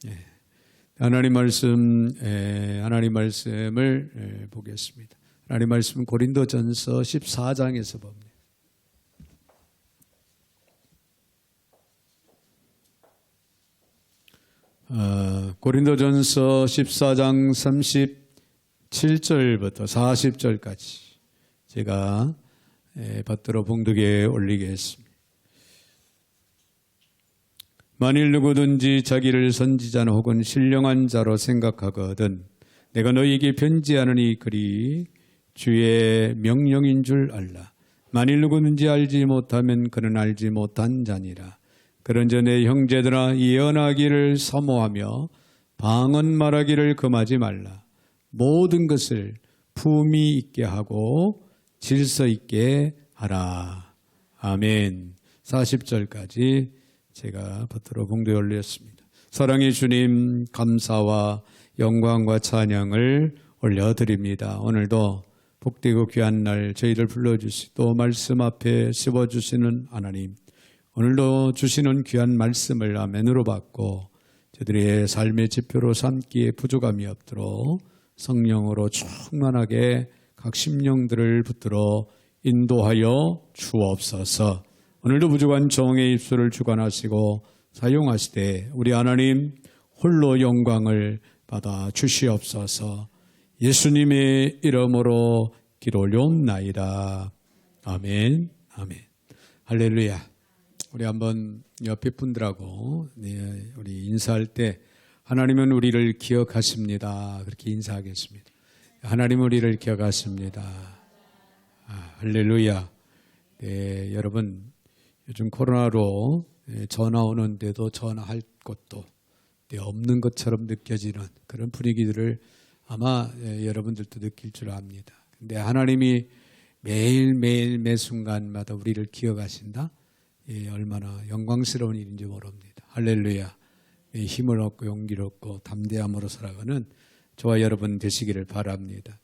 예. 하나님 말씀을 보겠습니다. 하나님 말씀은 고린도전서 14장에서 봅니다. 고린도전서 14장 37절부터 40절까지 제가 받들어 봉독에 올리겠습니다. 만일 누구든지 자기를 선지자나 혹은 신령한 자로 생각하거든 내가 너희에게 편지하느니 그리 주의 명령인 줄 알라. 만일 누구든지 알지 못하면 그는 알지 못한 자니라. 그런저 내 형제들아 예언하기를 사모하며 방언 말하기를 금하지 말라. 모든 것을 품위 있게 하고 질서 있게 하라. 아멘. 40절까지 제가 받들어 봉독에 올렸습니다. 사랑의 주님, 감사와 영광과 찬양을 올려드립니다. 오늘도 복되고 귀한 날 저희를 불러주시고 또 말씀 앞에 세워주시는 하나님, 오늘도 주시는 귀한 말씀을 아멘으로 받고 저들의 삶의 지표로 삼기에 부족함이 없도록 성령으로 충만하게 각 심령들을 붙들어 인도하여 주옵소서. 오늘도 부족한 종의 입술을 주관하시고 사용하시되 우리 하나님 홀로 영광을 받아 주시옵소서. 예수님의 이름으로 기도 올려옵나이다. 아멘. 아멘. 할렐루야. 우리 한번 옆에 분들하고 우리 인사할 때 하나님은 우리를 기억하십니다. 그렇게 인사하겠습니다. 하나님은 우리를 기억하십니다. 할렐루야. 네, 여러분 요즘 코로나로 전화 오는데도 전화할 것도 없는 것처럼 느껴지는 그런 분위기들을 아마 여러분들도 느낄 줄 압니다. 근데 하나님이 매일매일 매 순간마다 우리를 기억하신다? 얼마나 영광스러운 일인지 모릅니다. 할렐루야. 힘을 얻고 용기를 얻고 담대함으로 살아가는 저와 여러분 되시기를 바랍니다.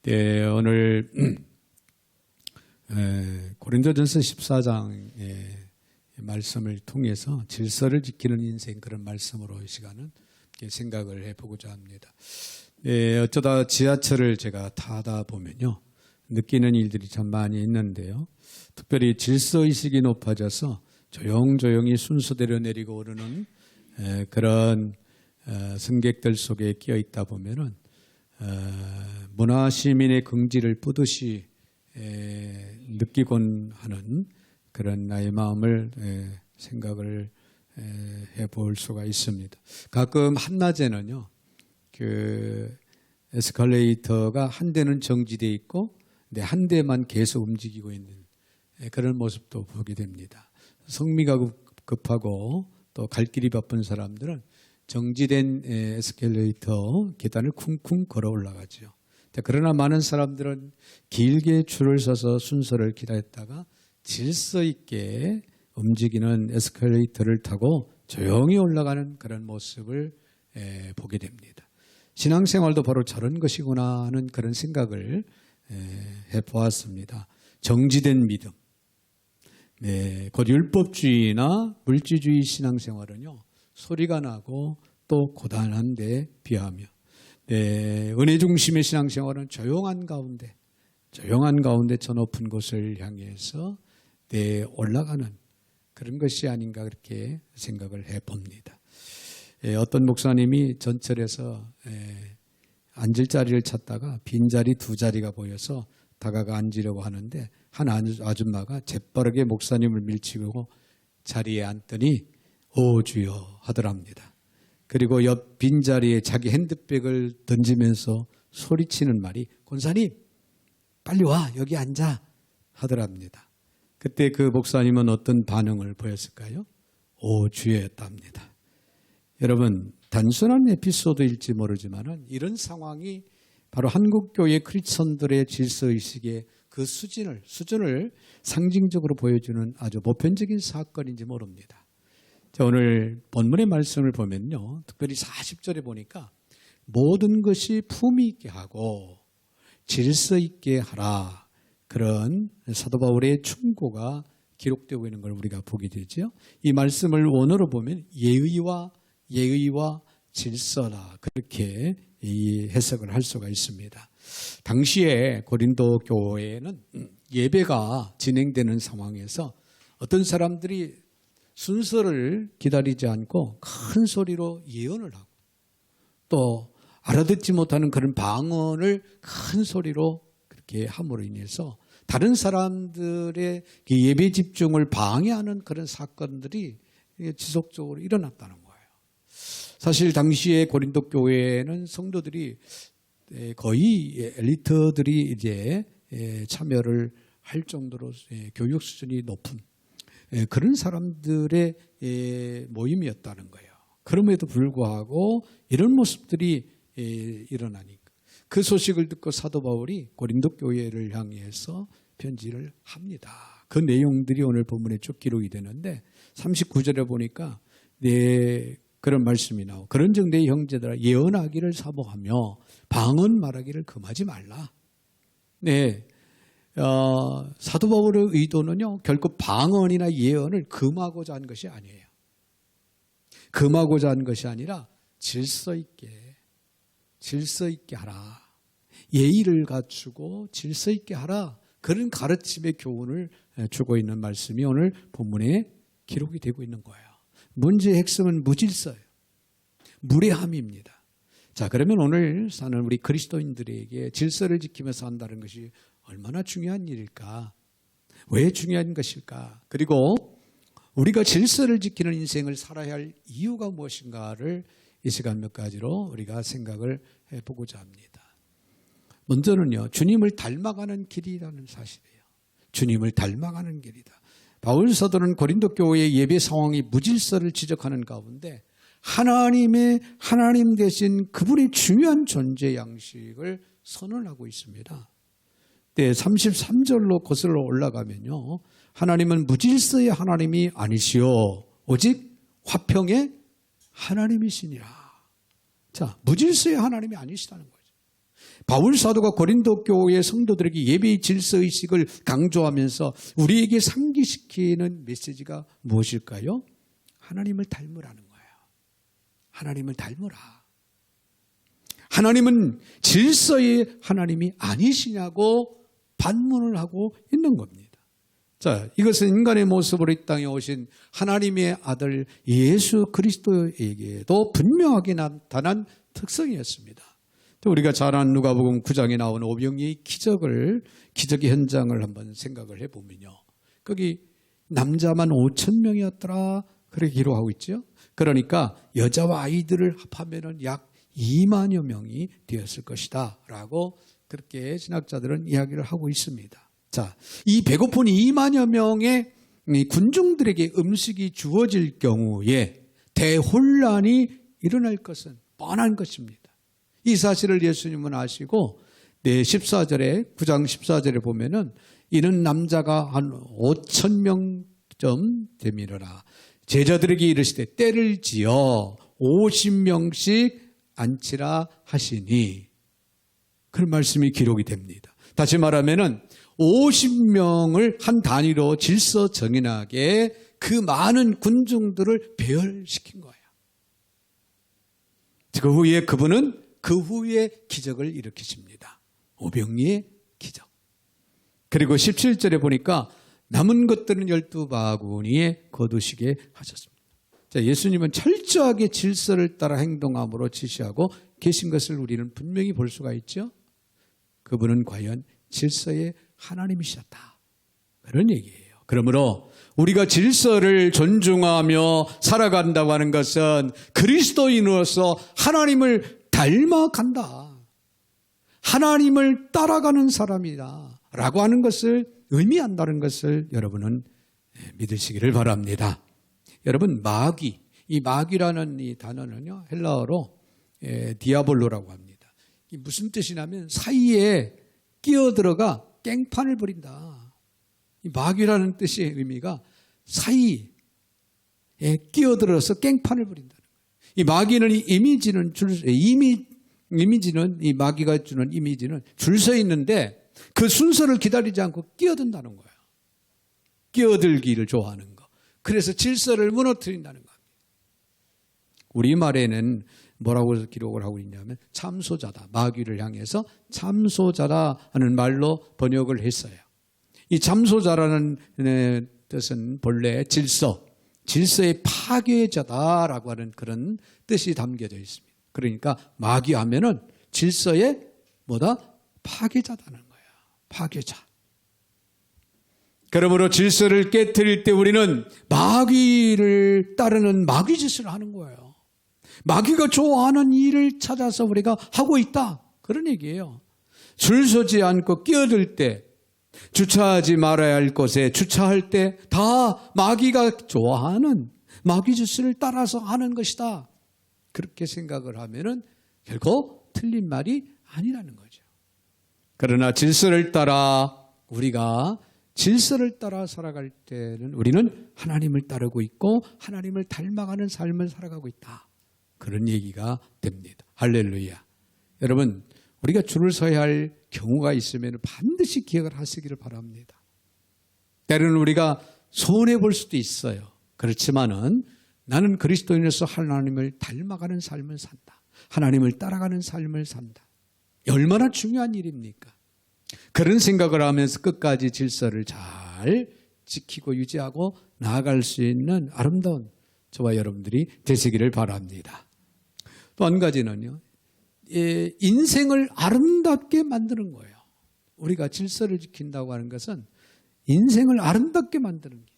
네, 오늘 고린도전서 14장의 말씀을 통해서 질서를 지키는 인생 그런 말씀으로 이 시간은 생각을 해보고자 합니다. 어쩌다 지하철을 제가 타다 보면요 느끼는 일들이 참 많이 있는데요. 특별히 질서의식이 높아져서 조용조용히 순서대로 내리고 오르는 그런 승객들 속에 끼어 있다 보면은 문화시민의 긍지를 뿌듯이 느끼곤 하는 그런 나의 마음을 생각을 해볼 수가 있습니다. 가끔 한낮에는요, 그 에스컬레이터가 한 대는 정지되어 있고, 근데 한 대만 계속 움직이고 있는 그런 모습도 보게 됩니다. 성미가 급하고 또 갈 길이 바쁜 사람들은 정지된 에스컬레이터 계단을 쿵쿵 걸어 올라가죠. 그러나 많은 사람들은 길게 줄을 서서 순서를 기다렸다가 질서 있게 움직이는 에스컬레이터를 타고 조용히 올라가는 그런 모습을 보게 됩니다. 신앙생활도 바로 저런 것이구나 하는 그런 생각을 해보았습니다. 정지된 믿음. 곧 율법주의나 물질주의 신앙생활은요, 소리가 나고 또 고단한 데 비하며 은혜 중심의 신앙생활은 조용한 가운데 저 높은 곳을 향해서 올라가는 그런 것이 아닌가 그렇게 생각을 해봅니다. 어떤 목사님이 전철에서 앉을 자리를 찾다가 빈자리 두 자리가 보여서 다가가 앉으려고 하는데 한 아줌마가 재빠르게 목사님을 밀치고 자리에 앉더니 오 주여 하더랍니다. 그리고 옆 빈자리에 자기 핸드백을 던지면서 소리치는 말이 권사님 빨리 와 여기 앉아 하더랍니다. 그때 그 목사님은 어떤 반응을 보였을까요? 오 주여였답니다. 여러분 단순한 에피소드일지 모르지만 이런 상황이 바로 한국교회 크리스천들의 질서의식의 그 수준을 상징적으로 보여주는 아주 보편적인 사건인지 모릅니다. 자, 오늘 본문의 말씀을 보면요. 특별히 40절에 보니까 모든 것이 품위 있게 하고 질서 있게 하라. 그런 사도 바울의 충고가 기록되고 있는 걸 우리가 보게 되죠. 이 말씀을 원어로 보면 예의와 예의와 질서라 그렇게 이 해석을 할 수가 있습니다. 당시에 고린도 교회는 예배가 진행되는 상황에서 어떤 사람들이 순서를 기다리지 않고 큰 소리로 예언을 하고 또 알아듣지 못하는 그런 방언을 큰 소리로 그렇게 함으로 인해서 다른 사람들의 예배 집중을 방해하는 그런 사건들이 지속적으로 일어났다는 거예요. 사실 당시에 고린도 교회는 성도들이 거의 엘리트들이 이제 참여를 할 정도로 교육 수준이 높은 그런 사람들의 모임이었다는 거예요. 그럼에도 불구하고 이런 모습들이 일어나니까 그 소식을 듣고 사도 바울이 고린도 교회를 향해서 편지를 합니다. 그 내용들이 오늘 본문에 쭉 기록이 되는데 39절에 보니까 그런 말씀이 나오고 그런즉 내 형제들아 예언하기를 사모하며 방언 말하기를 금하지 말라. 사도 바울의 의도는요 결코 방언이나 예언을 금하고자 한 것이 아니에요. 금하고자 한 것이 아니라 질서 있게 하라. 예의를 갖추고 질서 있게 하라. 그런 가르침의 교훈을 주고 있는 말씀이 오늘 본문에 기록이 되고 있는 거예요. 문제의 핵심은 무질서예요. 무례함입니다. 자, 그러면 오늘 사는 우리 그리스도인들에게 질서를 지키면서 산다는 것이 얼마나 중요한 일일까? 왜 중요한 것일까? 그리고 우리가 질서를 지키는 인생을 살아야 할 이유가 무엇인가를 이 시간 몇 가지로 우리가 생각을 해보고자 합니다. 먼저는요, 주님을 닮아가는 길이라는 사실이에요. 주님을 닮아가는 길이다. 바울 사도는 고린도 교회의 예배 상황이 무질서를 지적하는 가운데 하나님 대신 그분의 중요한 존재 양식을 선언하고 있습니다. 33절로 거슬러 올라가면요. 하나님은 무질서의 하나님이 아니시오. 오직 화평의 하나님이시니라. 자, 무질서의 하나님이 아니시다는 거죠. 바울 사도가 고린도 교회의 성도들에게 예배의 질서의식을 강조하면서 우리에게 상기시키는 메시지가 무엇일까요? 하나님을 닮으라는 거예요. 하나님을 닮으라. 하나님은 질서의 하나님이 아니시냐고 반문을 하고 있는 겁니다. 자, 이것은 인간의 모습으로 이 땅에 오신 하나님의 아들 예수 그리스도에게도 분명하게 나타난 특성이었습니다. 우리가 잘 아는 누가복음 9장에 나온 오병이의 기적의 현장을 한번 생각을 해보면요. 거기 남자만 5,000명이었더라 그렇게 기록하고 있죠. 그러니까 여자와 아이들을 합하면 약 2만여 명이 되었을 것이다 라고 그렇게 신학자들은 이야기를 하고 있습니다. 자, 이 배고픈 2만여 명의 군중들에게 음식이 주어질 경우에 대혼란이 일어날 것은 뻔한 것입니다. 이 사실을 예수님은 아시고 9장 14절에 보면은 이는 남자가 한 5,000명쯤 되미르라. 제자들에게 이르시되 때를 지어 50명씩 앉히라 하시니 그런 말씀이 기록이 됩니다. 다시 말하면은 50명을 한 단위로 질서 정연하게 그 많은 군중들을 배열시킨 거예요. 그 후에 그분은 그 후에 기적을 일으키십니다. 오병이의 기적. 그리고 17절에 보니까 남은 것들은 12바구니에 거두시게 하셨습니다. 자, 예수님은 철저하게 질서를 따라 행동함으로 지시하고 계신 것을 우리는 분명히 볼 수가 있죠. 그분은 과연 질서의 하나님이셨다. 그런 얘기예요. 그러므로 우리가 질서를 존중하며 살아간다고 하는 것은 그리스도인으로서 하나님을 닮아간다. 하나님을 따라가는 사람이다. 라고 하는 것을 의미한다는 것을 여러분은 믿으시기를 바랍니다. 여러분, 마귀. 이 마귀라는 이 단어는요, 헬라어로 디아볼로라고 합니다. 이 무슨 뜻이냐면 사이에 끼어들어가 깽판을 부린다. 이 마귀라는 뜻의 의미가 사이에 끼어들어서 깽판을 부린다는 거예요. 이 마귀는 이 마귀가 주는 이미지는 줄 서 있는데 그 순서를 기다리지 않고 끼어든다는 거예요. 끼어들기를 좋아하는 거. 그래서 질서를 무너뜨린다는 겁니다. 우리말에는 뭐라고 기록을 하고 있냐면 참소자다. 마귀를 향해서 참소자다 하는 말로 번역을 했어요. 이 참소자라는 뜻은 본래 질서의 파괴자다라고 하는 그런 뜻이 담겨져 있습니다. 그러니까 마귀하면은 질서의 뭐다? 파괴자다는 거야. 파괴자. 그러므로 질서를 깨뜨릴 때 우리는 마귀를 따르는 마귀 짓을 하는 거예요. 마귀가 좋아하는 일을 찾아서 우리가 하고 있다. 그런 얘기예요. 줄 서지 않고 끼어들 때, 주차하지 말아야 할 곳에 주차할 때 다 마귀가 좋아하는 마귀 짓을 따라서 하는 것이다. 그렇게 생각을 하면은 결코 틀린 말이 아니라는 거죠. 그러나 우리가 질서를 따라 살아갈 때는 우리는 하나님을 따르고 있고 하나님을 닮아가는 삶을 살아가고 있다. 그런 얘기가 됩니다. 할렐루야. 여러분, 우리가 줄을 서야 할 경우가 있으면 반드시 기억을 하시기를 바랍니다. 때로는 우리가 손해볼 수도 있어요. 그렇지만은 나는 그리스도인으로서 하나님을 닮아가는 삶을 산다. 하나님을 따라가는 삶을 산다. 얼마나 중요한 일입니까? 그런 생각을 하면서 끝까지 질서를 잘 지키고 유지하고 나아갈 수 있는 아름다운 저와 여러분들이 되시기를 바랍니다. 또 한 가지는요. 인생을 아름답게 만드는 거예요. 우리가 질서를 지킨다고 하는 것은 인생을 아름답게 만드는 겁니다.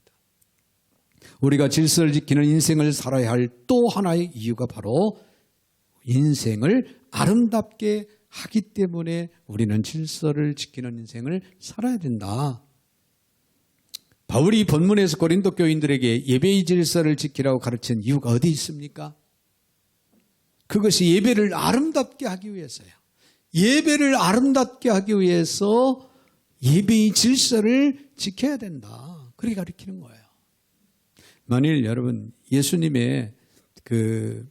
우리가 질서를 지키는 인생을 살아야 할 또 하나의 이유가 바로 인생을 아름답게 하기 때문에 우리는 질서를 지키는 인생을 살아야 된다. 바울이 본문에서 고린도 교인들에게 예배의 질서를 지키라고 가르친 이유가 어디 있습니까? 그것이 예배를 아름답게 하기 위해서요. 예배를 아름답게 하기 위해서 예배의 질서를 지켜야 된다. 그렇게 가르치는 거예요. 만일 여러분 예수님의 그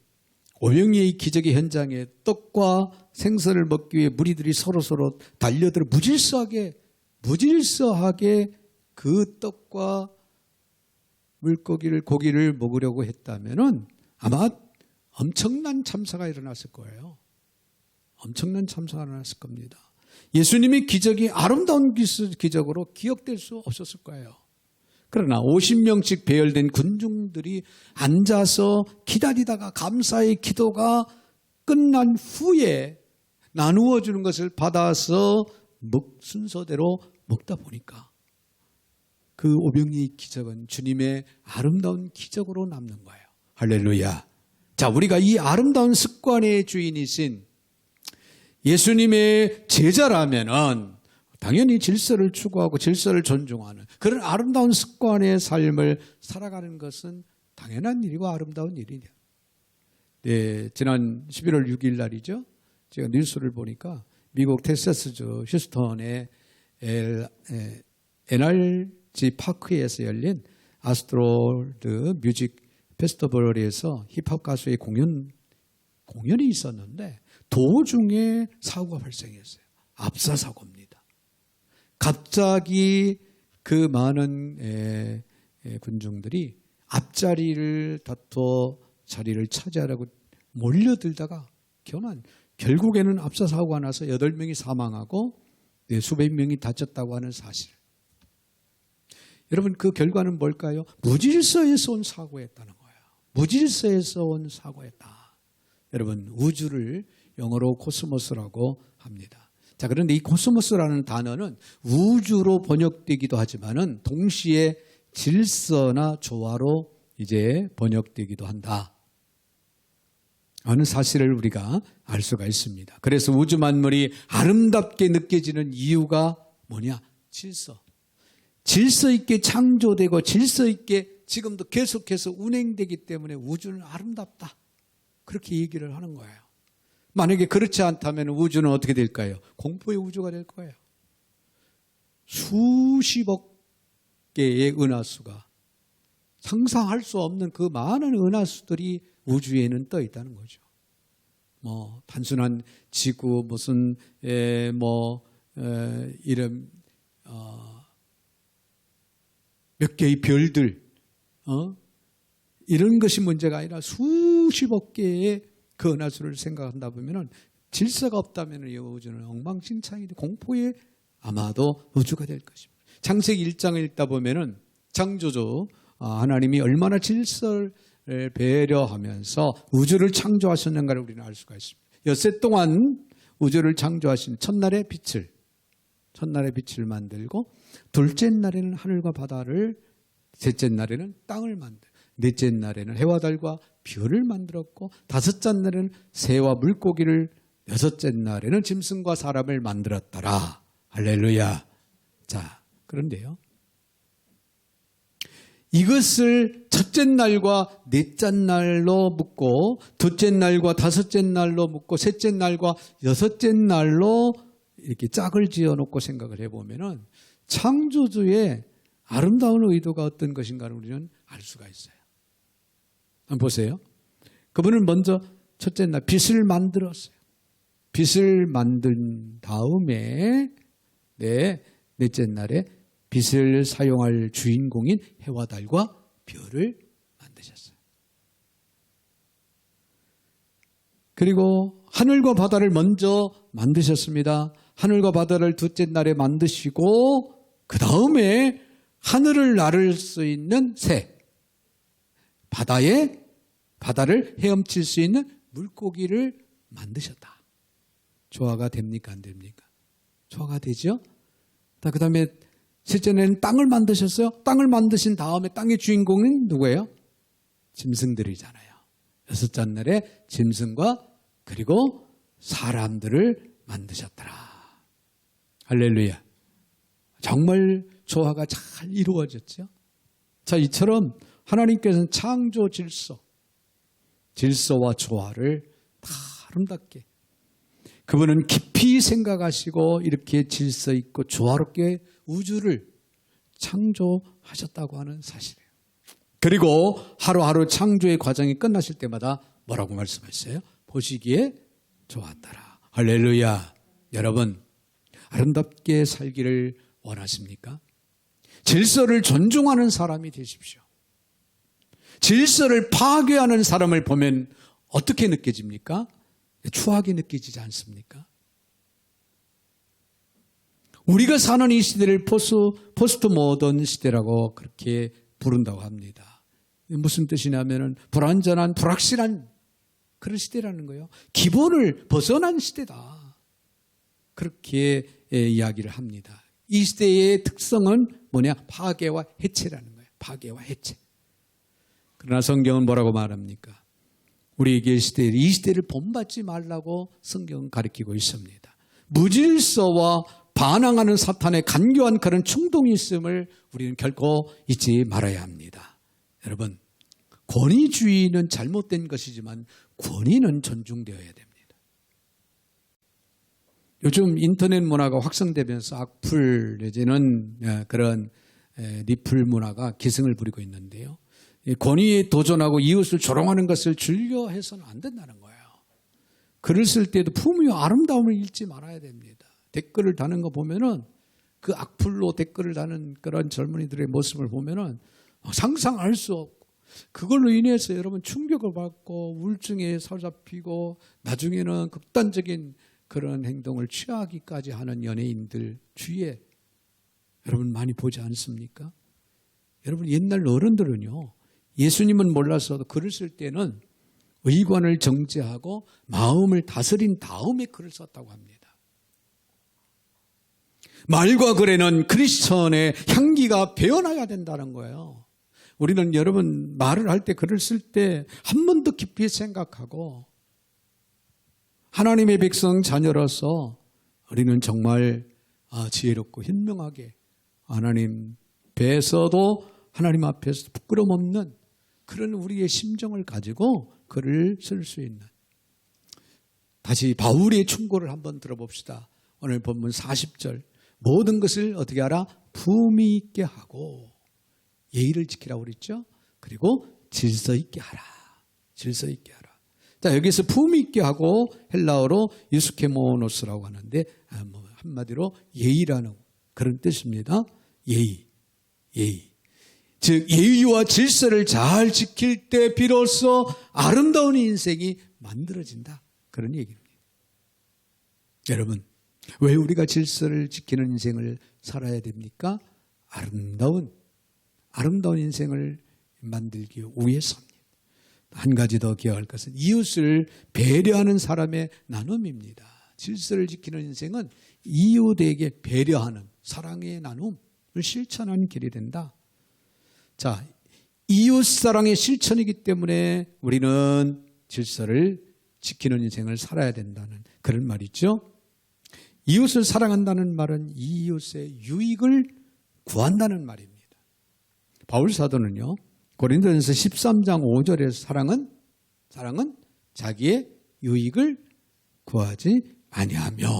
오병이의 기적의 현장에 떡과 생선을 먹기 위해 무리들이 서로 달려들어 무질서하게 그 떡과 고기를 먹으려고 했다면은 아마 엄청난 참사가 일어났을 거예요. 엄청난 참사가 일어났을 겁니다. 예수님의 기적이 아름다운 기적으로 기억될 수 없었을 거예요. 그러나 50명씩 배열된 군중들이 앉아서 기다리다가 감사의 기도가 끝난 후에 나누어 주는 것을 받아서 순서대로 먹다 보니까 그 오병이의 기적은 주님의 아름다운 기적으로 남는 거예요. 할렐루야. 자, 우리가 이 아름다운 습관의 주인이신 예수님의 제자라면은 당연히 질서를 추구하고 질서를 존중하는 그런 아름다운 습관의 삶을 살아가는 것은 당연한 일이고 아름다운 일이냐. 네, 지난 11월 6일 날이죠. 제가 뉴스를 보니까 미국 텍사스주 휴스턴의 NRG 파크에서 열린 아스트로드 뮤직 페스티벌에서 힙합 가수의 공연이 있었는데 도중에 사고가 발생했어요. 압사 사고입니다. 갑자기 그 많은 군중들이 앞자리를 다투어 자리를 차지하려고 몰려들다가 결국에는 압사 사고가 나서 8명이 사망하고 수백 명이 다쳤다고 하는 사실. 여러분 그 결과는 뭘까요? 무질서에서 온 사고였다는 거예요. 무질서에서 온 사고였다. 여러분 우주를 영어로 코스모스라고 합니다. 자, 그런데 이 코스모스라는 단어는 우주로 번역되기도 하지만은 동시에 질서나 조화로 이제 번역되기도 한다. 하는 사실을 우리가 알 수가 있습니다. 그래서 우주 만물이 아름답게 느껴지는 이유가 뭐냐? 질서. 질서 있게 창조되고 질서 있게 지금도 계속해서 운행되기 때문에 우주는 아름답다. 그렇게 얘기를 하는 거예요. 만약에 그렇지 않다면 우주는 어떻게 될까요? 공포의 우주가 될 거예요. 수십억 개의 은하수가 상상할 수 없는 그 많은 은하수들이 우주에는 떠 있다는 거죠. 단순한 지구 이런 몇 개의 별들 이런 것이 문제가 아니라 수십억 개의 그 은하수를 생각한다 보면은 질서가 없다면 이 우주는 엉망진창이 공포의 아마도 우주가 될 것입니다. 창세기 1장을 읽다 보면은 창조주 하나님이 얼마나 질서를 배려하면서 우주를 창조하셨는가를 우리는 알 수가 있습니다. 엿새 동안 우주를 창조하신 첫날에 빛을 만들고 둘째 날에는 하늘과 바다를, 셋째 날에는 땅을 만들고 넷째 날에는 해와 달과 별을 만들었고 다섯째 날에는 새와 물고기를, 여섯째 날에는 짐승과 사람을 만들었더라. 할렐루야. 자, 그런데요, 이것을 첫째 날과 넷째 날로 묶고 둘째 날과 다섯째 날로 묶고 셋째 날과 여섯째 날로 이렇게 짝을 지어놓고 생각을 해보면은 창조주의 아름다운 의도가 어떤 것인가를 우리는 알 수가 있어요. 한번 보세요. 그분은 먼저 첫째 날 빛을 만들었어요. 빛을 만든 다음에 넷째 날에 빛을 사용할 주인공인 해와 달과 별을 만드셨어요. 그리고 하늘과 바다를 먼저 만드셨습니다. 하늘과 바다를 둘째 날에 만드시고 그 다음에 하늘을 나를 수 있는 새, 바다를 헤엄칠 수 있는 물고기를 만드셨다. 조화가 됩니까? 안 됩니까? 조화가 되죠? 그 다음에 셋째 날에는 땅을 만드셨어요. 땅을 만드신 다음에 땅의 주인공은 누구예요? 짐승들이잖아요. 여섯째 날에 짐승과 그리고 사람들을 만드셨더라. 할렐루야. 정말 조화가 잘 이루어졌죠. 자, 이처럼 하나님께서는 창조 질서와 조화를 다 아름답게, 그분은 깊이 생각하시고 이렇게 질서 있고 조화롭게 우주를 창조하셨다고 하는 사실이에요. 그리고 하루하루 창조의 과정이 끝나실 때마다 뭐라고 말씀하셨어요? 보시기에 좋았더라. 할렐루야. 여러분, 아름답게 살기를 원하십니까? 질서를 존중하는 사람이 되십시오. 질서를 파괴하는 사람을 보면 어떻게 느껴집니까? 추하게 느껴지지 않습니까? 우리가 사는 이 시대를 포스트 모던 시대라고 그렇게 부른다고 합니다. 무슨 뜻이냐면 불완전한, 불확실한 그런 시대라는 거예요. 기본을 벗어난 시대다. 그렇게 이야기를 합니다. 이 시대의 특성은 뭐냐? 파괴와 해체라는 거예요. 파괴와 해체. 그러나 성경은 뭐라고 말합니까? 우리에게 이 시대를 본받지 말라고 성경은 가르치고 있습니다. 무질서와 반항하는 사탄의 간교한 그런 충동이 있음을 우리는 결코 잊지 말아야 합니다. 여러분, 권위주의는 잘못된 것이지만 권위는 존중되어야 됩니다. 요즘 인터넷 문화가 확산되면서 악플 내지는 그런 리플 문화가 기승을 부리고 있는데요. 권위에 도전하고 이웃을 조롱하는 것을 즐겨해서는 안 된다는 거예요. 글을 쓸 때도 품위와 아름다움을 잃지 말아야 됩니다. 댓글을 다는 거 보면은 그 악플로 댓글을 다는 그런 젊은이들의 모습을 보면은 상상할 수 없고, 그걸로 인해서 여러분 충격을 받고 우울증에 사로잡히고 나중에는 극단적인 그런 행동을 취하기까지 하는 연예인들 주위에 여러분 많이 보지 않습니까? 여러분, 옛날 어른들은요, 예수님은 몰라서도 글을 쓸 때는 의관을 정제하고 마음을 다스린 다음에 글을 썼다고 합니다. 말과 글에는 크리스천의 향기가 배어나야 된다는 거예요. 우리는 여러분 말을 할 때, 글을 쓸 때 한 번 더 깊이 생각하고 하나님의 백성 자녀로서 우리는 정말 지혜롭고 현명하게 하나님 배에서도 하나님 앞에서 부끄럼 없는 그런 우리의 심정을 가지고 글을 쓸 수 있는, 다시 바울의 충고를 한번 들어봅시다. 오늘 본문 40절, 모든 것을 어떻게 하라? 품위 있게 하고 예의를 지키라고 그랬죠. 그리고 질서 있게 하라. 질서 있게 하라. 자, 여기서 품위 있게 하고 헬라어로 유스케모노스라고 하는데 한마디로 예의라는 그런 뜻입니다. 예의. 즉 예의와 질서를 잘 지킬 때 비로소 아름다운 인생이 만들어진다. 그런 얘기입니다. 여러분, 왜 우리가 질서를 지키는 인생을 살아야 됩니까? 아름다운 인생을 만들기 위해서입니다. 한 가지 더 기억할 것은 이웃을 배려하는 사람의 나눔입니다. 질서를 지키는 인생은 이웃에게 배려하는 사랑의 나눔을 실천하는 길이 된다. 자, 이웃 사랑의 실천이기 때문에 우리는 질서를 지키는 인생을 살아야 된다는 그런 말이죠. 이웃을 사랑한다는 말은 이웃의 유익을 구한다는 말입니다. 바울 사도는요, 고린도전서 13장 5절에서 사랑은 자기의 유익을 구하지 아니하며,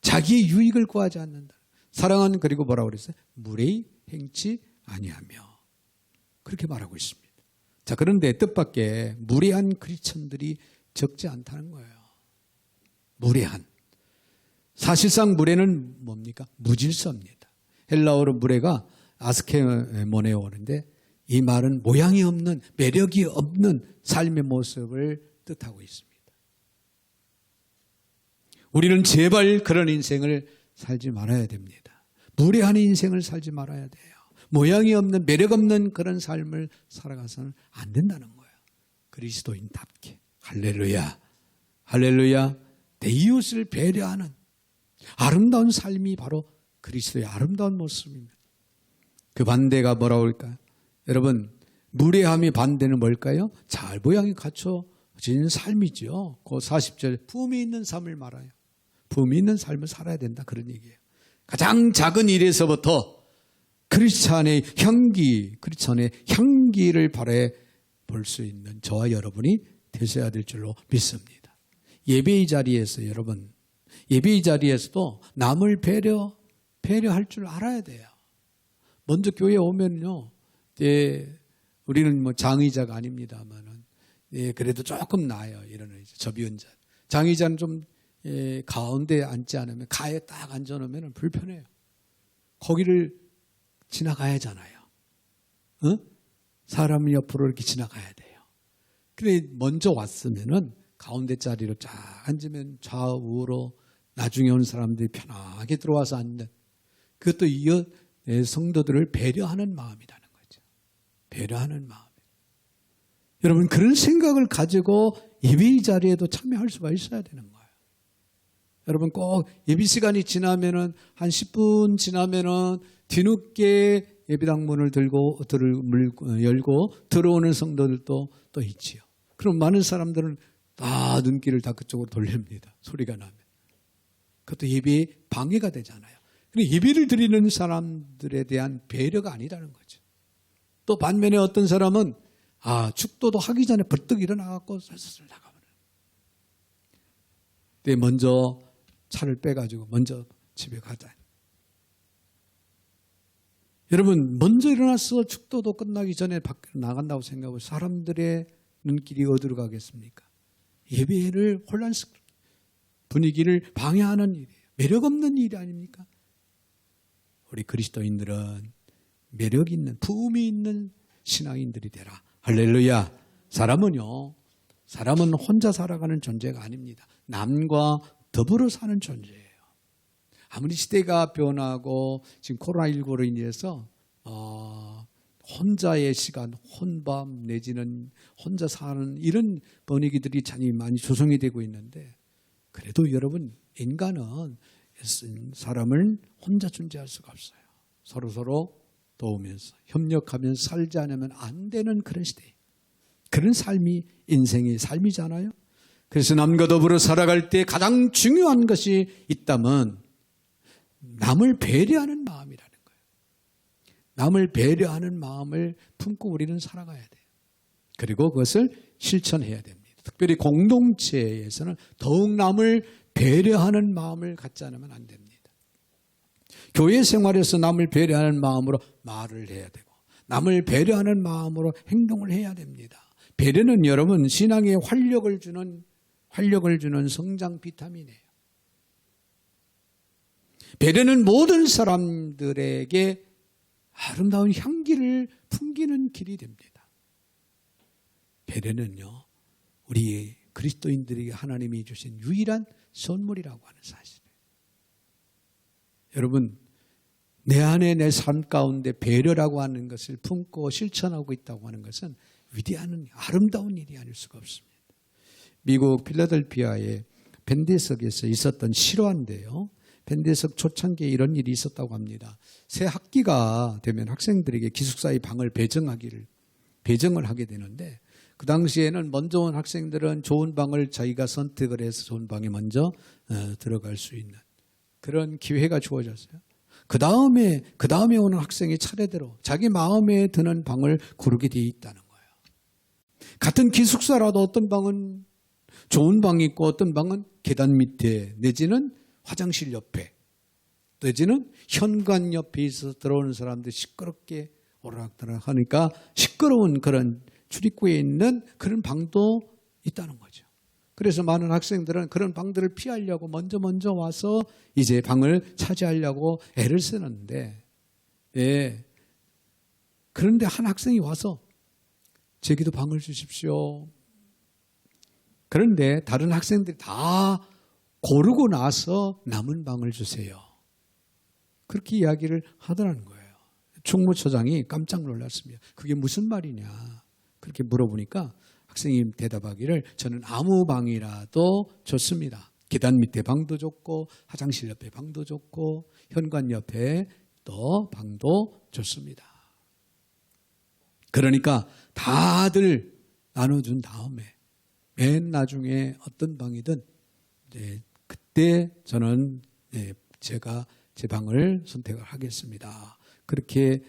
자기의 유익을 구하지 않는다. 사랑은 그리고 뭐라고 그랬어요? 무례히 행치 아니하며. 그렇게 말하고 있습니다. 자, 그런데 뜻밖의 무례한 크리스천들이 적지 않다는 거예요. 무례한. 사실상 무례는 뭡니까? 무질서입니다. 헬라어로 무례가 아스케모네오인데 이 말은 모양이 없는, 매력이 없는 삶의 모습을 뜻하고 있습니다. 우리는 제발 그런 인생을 살지 말아야 됩니다. 무례한 인생을 살지 말아야 돼요. 모양이 없는, 매력 없는 그런 삶을 살아가서는 안 된다는 거예요. 그리스도인답게. 할렐루야. 할렐루야. 내 이웃을 배려하는 아름다운 삶이 바로 그리스도의 아름다운 모습입니다. 그 반대가 뭐라고 할까요? 여러분, 무례함의 반대는 뭘까요? 잘 모양이 갖춰진 삶이죠. 그 40절 향기 있는 삶을 말아요. 품위 있는 삶을 살아야 된다, 그런 얘기예요. 가장 작은 일에서부터 크리스찬의 향기를 바라볼 수 있는 저와 여러분이 되셔야 될 줄로 믿습니다. 예배의 자리에서 여러분, 예배의 자리에서도 남을 배려할 줄 알아야 돼요. 먼저 교회에 오면요, 우리는 뭐 장의자가 아닙니다만은, 그래도 조금 나아요. 이런 접의원자. 장의자는 좀 가운데 앉지 않으면, 가에 딱 앉아놓으면 불편해요. 거기를 지나가야 하잖아요. 사람 옆으로 이렇게 지나가야 돼요. 근데 먼저 왔으면은 가운데 자리로 쫙 앉으면 좌우로 나중에 온 사람들이 편하게 들어와서 앉는, 그것도 성도들을 배려하는 마음이라는 거죠. 배려하는 마음. 여러분, 그런 생각을 가지고 예배 자리에도 참여할 수가 있어야 되는 거예요. 여러분, 꼭 예배 시간이 지나면은, 한 10분 지나면은 뒤늦게 예배당 문을 열고 들어오는 성도들도 또 있지요. 그럼 많은 사람들은 다 눈길을 다 그쪽으로 돌립니다. 소리가 나면. 그것도 예배에 방해가 되잖아요. 그런데 예배를 드리는 사람들에 대한 배려가 아니라는 거죠. 또 반면에 어떤 사람은 축도도 하기 전에 벌떡 일어나갖고 슬슬 나가버려요. 근데 먼저 차를 빼가지고 먼저 집에 가자. 여러분, 먼저 일어나서 축도도 끝나기 전에 밖으로 나간다고 생각하고 사람들의 눈길이 어디로 가겠습니까? 예배를 혼란스럽게 분위기를 방해하는 일이에요. 매력 없는 일이 아닙니까? 우리 그리스도인들은 매력 있는, 품이 있는 신앙인들이 되라. 할렐루야. 사람은 혼자 살아가는 존재가 아닙니다. 남과 더불어 사는 존재예요. 아무리 시대가 변하고 지금 코로나19로 인해서 혼자의 시간, 혼밤 내지는 혼자 사는 이런 분위기들이 많이 조성이 되고 있는데, 그래도 여러분, 인간은 사람을 혼자 존재할 수가 없어요. 서로 도우면서 협력하면서 살지 않으면 안 되는 그런 시대예요. 그런 삶이 인생의 삶이잖아요. 그래서 남과 더불어 살아갈 때 가장 중요한 것이 있다면 남을 배려하는 마음이라는 거예요. 남을 배려하는 마음을 품고 우리는 살아가야 돼요. 그리고 그것을 실천해야 됩니다. 특별히 공동체에서는 더욱 남을 배려하는 마음을 갖지 않으면 안 됩니다. 교회 생활에서 남을 배려하는 마음으로 말을 해야 되고, 남을 배려하는 마음으로 행동을 해야 됩니다. 배려는 여러분, 신앙에 활력을 주는 성장 비타민이에요. 배려는 모든 사람들에게 아름다운 향기를 풍기는 길이 됩니다. 배려는요, 우리 그리스도인들에게 하나님이 주신 유일한 선물이라고 하는 사실이에요. 여러분, 내 안에 내 삶 가운데 배려라고 하는 것을 품고 실천하고 있다고 하는 것은 위대한 아름다운 일이 아닐 수가 없습니다. 미국 필라델피아의 밴드석에서 있었던 실화인데요. 밴드석 초창기에 이런 일이 있었다고 합니다. 새 학기가 되면 학생들에게 기숙사의 방을 배정을 하게 되는데, 그 당시에는 먼저 온 학생들은 좋은 방을 자기가 선택을 해서 좋은 방에 먼저 들어갈 수 있는 그런 기회가 주어졌어요. 그 다음에 오는 학생이 차례대로 자기 마음에 드는 방을 고르게 되어 있다는 거예요. 같은 기숙사라도 어떤 방은 좋은 방이 있고 어떤 방은 계단 밑에 내지는 화장실 옆에 내지는 현관 옆에 있어서 들어오는 사람들 시끄럽게 오락가락 하니까 시끄러운 그런 출입구에 있는 그런 방도 있다는 거죠. 그래서 많은 학생들은 그런 방들을 피하려고 먼저 와서 이제 방을 차지하려고 애를 쓰는데, 그런데 한 학생이 와서 제게도 방을 주십시오. 그런데 다른 학생들이 다 고르고 나서 남은 방을 주세요. 그렇게 이야기를 하더라는 거예요. 총무처장이 깜짝 놀랐습니다. 그게 무슨 말이냐. 그렇게 물어보니까 학생이 대답하기를 저는 아무 방이라도 좋습니다. 계단 밑에 방도 좋고 화장실 옆에 방도 좋고 현관 옆에 또 방도 좋습니다. 그러니까 다들 나눠준 다음에 맨 나중에 어떤 방이든 그때 저는 제가 제 방을 선택을 하겠습니다. 그렇게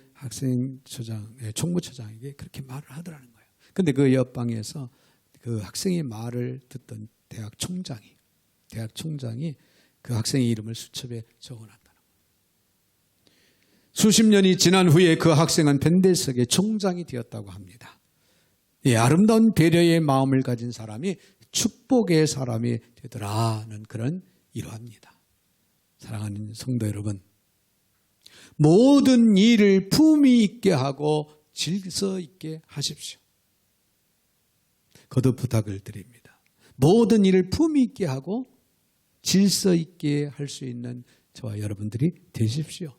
총무처장에게 그렇게 말을 하더라는 거예요. 근데 그 옆방에서 그 학생의 말을 듣던 대학 총장이 그 학생의 이름을 수첩에 적어놨다는 거예요. 수십 년이 지난 후에 그 학생은 밴드석의 총장이 되었다고 합니다. 아름다운 배려의 마음을 가진 사람이 축복의 사람이 되더라는 그런 일화입니다. 사랑하는 성도 여러분, 모든 일을 품위 있게 하고 질서 있게 하십시오. 거듭 부탁을 드립니다. 모든 일을 품위 있게 하고 질서 있게 할 수 있는 저와 여러분들이 되십시오.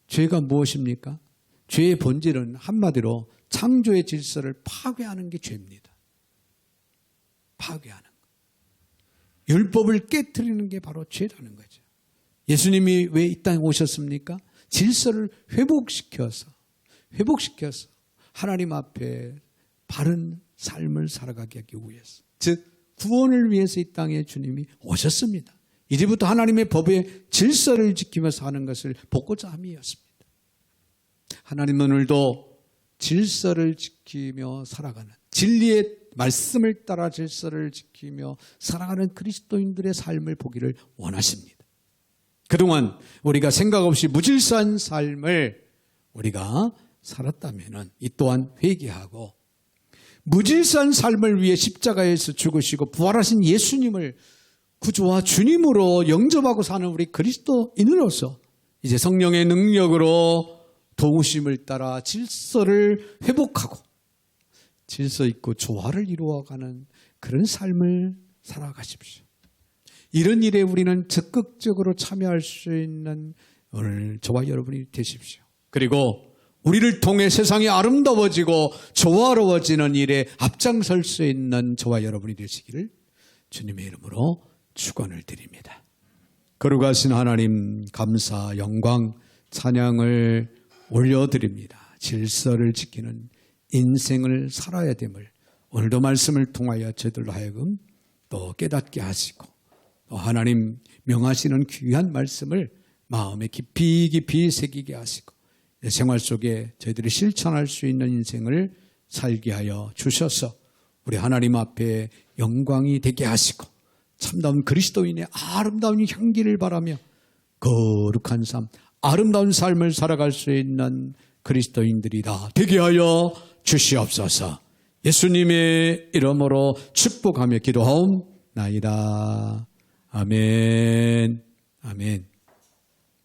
죄가 무엇입니까? 죄의 본질은 한마디로 창조의 질서를 파괴하는 게 죄입니다. 파괴하는 것. 율법을 깨트리는 게 바로 죄라는 거죠. 예수님이 왜 이 땅에 오셨습니까? 질서를 회복시켜서 하나님 앞에 바른 삶을 살아가게 하기 위해서, 즉 구원을 위해서 이 땅에 주님이 오셨습니다. 이제부터 하나님의 법의 질서를 지키며 사는 것을 복고자 함이었습니다. 하나님은 오늘도 질서를 지키며 살아가는, 진리의 말씀을 따라 질서를 지키며 살아가는 그리스도인들의 삶을 보기를 원하십니다. 그동안 우리가 생각 없이 무질서한 삶을 우리가 살았다면 이 또한 회개하고, 무질서한 삶을 위해 십자가에서 죽으시고 부활하신 예수님을 구주와 주님으로 영접하고 사는 우리 그리스도인으로서 이제 성령의 능력으로 도우심을 따라 질서를 회복하고 질서 있고 조화를 이루어가는 그런 삶을 살아가십시오. 이런 일에 우리는 적극적으로 참여할 수 있는 오늘 저와 여러분이 되십시오. 그리고 우리를 통해 세상이 아름다워지고 조화로워지는 일에 앞장설 수 있는 저와 여러분이 되시기를 주님의 이름으로 축원을 드립니다. 거룩하신 하나님, 감사, 영광, 찬양을 올려드립니다. 질서를 지키는 인생을 살아야 됨을 오늘도 말씀을 통하여 저희들로 하여금 또 깨닫게 하시고, 또 하나님 명하시는 귀한 말씀을 마음에 깊이 새기게 하시고 생활 속에 저희들이 실천할 수 있는 인생을 살게 하여 주셔서 우리 하나님 앞에 영광이 되게 하시고 참다운 그리스도인의 아름다운 향기를 바라며 거룩한 삶, 아름다운 삶을 살아갈 수 있는 그리스도인들이 다 되게 하여 주시옵소서. 예수님의 이름으로 축복하며 기도하옵나이다. 아멘. 아멘.